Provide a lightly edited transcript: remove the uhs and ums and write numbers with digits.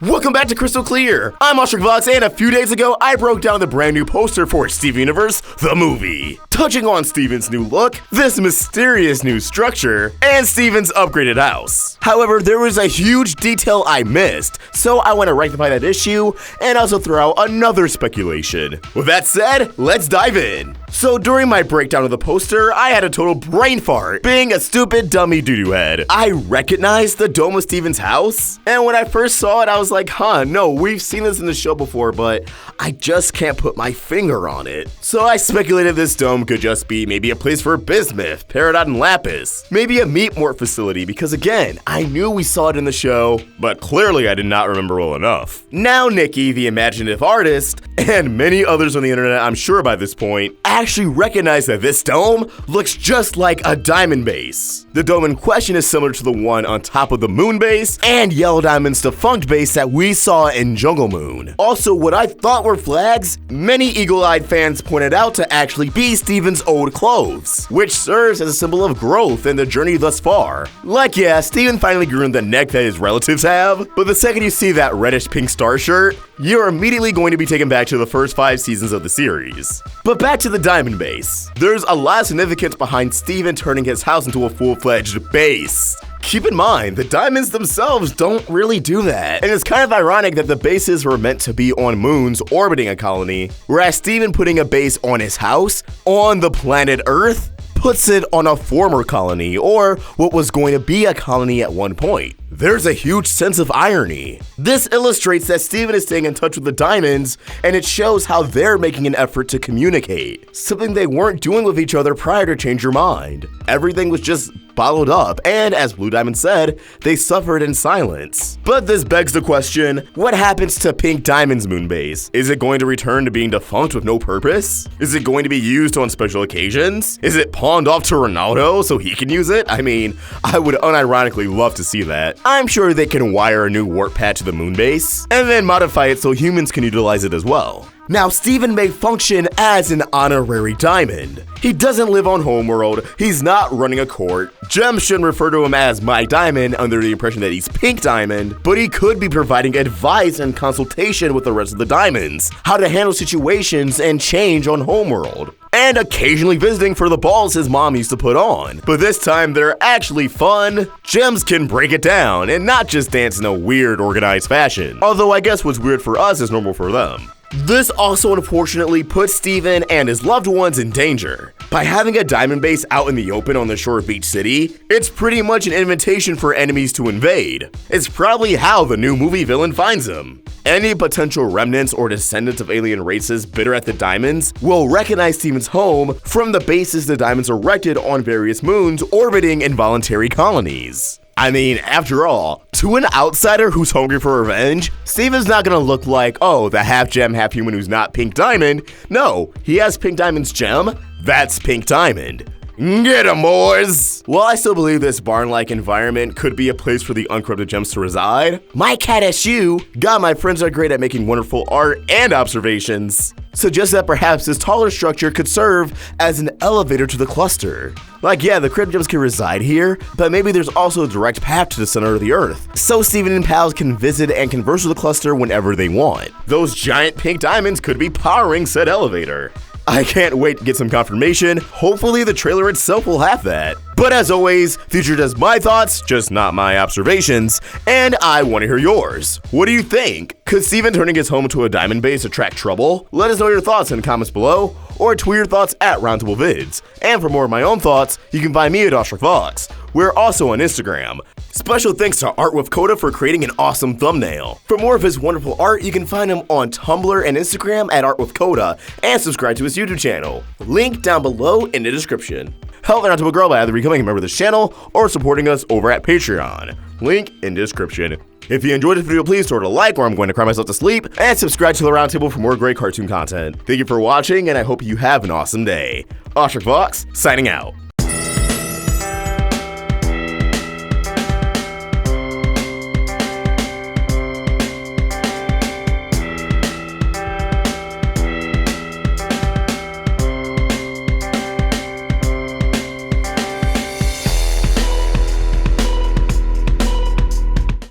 Welcome back to Crystal Clear. I'm Vox, and a few days ago, I broke down the brand new poster for Steven Universe, the movie. Touching on Steven's new look, this mysterious new structure, and Steven's upgraded house. However, there was a huge detail I missed, so I want to rectify that issue, and also throw out another speculation. With that said, let's dive in. So during my breakdown of the poster, I had a total brain fart, being a stupid dummy doo-doo head. I recognized the dome of Steven's house, and when I first saw it, I was like, no, we've seen this in the show before, but I just can't put my finger on it. So I speculated this dome could just be maybe a place for bismuth, peridot, and lapis. Maybe a meat mort facility, because again, I knew we saw it in the show, but clearly I did not remember well enough. Now Nikki, the imaginative artist, and many others on the internet, I'm sure by this point, actually recognize that this dome looks just like a diamond base. The dome in question is similar to the one on top of the moon base and Yellow Diamond's defunct base that we saw in Jungle Moon. Also, what I thought were flags, many eagle-eyed fans pointed out to actually be Steven's old clothes, which serves as a symbol of growth in the journey thus far. Like, yeah, Steven finally grew in the neck that his relatives have, but the second you see that reddish-pink star shirt, you're immediately going to be taken back to the first 5 seasons of the series. But back to the diamond base. There's a lot of significance behind Steven turning his house into a full-fledged base. Keep in mind, the diamonds themselves don't really do that. And it's kind of ironic that the bases were meant to be on moons orbiting a colony, whereas Steven putting a base on his house, on the planet Earth, puts it on a former colony, or what was going to be a colony at one point. There's a huge sense of irony. This illustrates that Steven is staying in touch with the diamonds, and it shows how they're making an effort to communicate, something they weren't doing with each other prior to Change Your Mind. Everything was just bottled up, and as Blue Diamond said, they suffered in silence. But this begs the question, what happens to Pink Diamond's moon base? Is it going to return to being defunct with no purpose? Is it going to be used on special occasions? Is it pawned off to Ronaldo so he can use it? I mean, I would unironically love to see that. I'm sure they can wire a new warp pad to the moon base, and then modify it so humans can utilize it as well. Now, Steven may function as an honorary diamond. He doesn't live on Homeworld, he's not running a court. Gems shouldn't refer to him as My Diamond under the impression that he's Pink Diamond, but he could be providing advice and consultation with the rest of the diamonds, how to handle situations and change on Homeworld. And occasionally visiting for the balls his mom used to put on. But this time they're actually fun. Gems can break it down and not just dance in a weird organized fashion. Although I guess what's weird for us is normal for them. This also unfortunately puts Steven and his loved ones in danger. By having a diamond base out in the open on the shore of Beach City, it's pretty much an invitation for enemies to invade. It's probably how the new movie villain finds them. Any potential remnants or descendants of alien races bitter at the diamonds will recognize Steven's home from the bases the diamonds erected on various moons orbiting involuntary colonies. I mean, after all, to an outsider who's hungry for revenge, Steven's not gonna look like, oh, the half-gem, half-human who's not Pink Diamond. No, he has Pink Diamond's gem. That's Pink Diamond. Get 'em, boys! While I still believe this barn-like environment could be a place for the uncorrupted gems to reside, MikeCatSU, God, my friends are great at making wonderful art and observations, suggests that perhaps this taller structure could serve as an elevator to the cluster. Like, yeah, the crypt gems can reside here, but maybe there's also a direct path to the center of the Earth, so Steven and pals can visit and converse with the cluster whenever they want. Those giant pink diamonds could be powering said elevator. I can't wait to get some confirmation. Hopefully the trailer itself will have that. But as always, Future does my thoughts, just not my observations, and I want to hear yours. What do you think? Could Steven turning his home to a diamond base attract trouble? Let us know your thoughts in the comments below, or tweet your thoughts at Roundtable Vids. And for more of my own thoughts, you can find me at Fox. We're also on Instagram. Special thanks to ARTWITHKODA for creating an awesome thumbnail. For more of his wonderful art, you can find him on Tumblr and Instagram at ARTWITHKODA, and subscribe to his YouTube channel. Link down below in the description. Help the Roundtable grow by either becoming a member of this channel or supporting us over at Patreon. Link in description. If you enjoyed this video, please throw it a like or I'm going to cry myself to sleep, and subscribe to the Roundtable for more great cartoon content. Thank you for watching, and I hope you have an awesome day. Fox, signing out.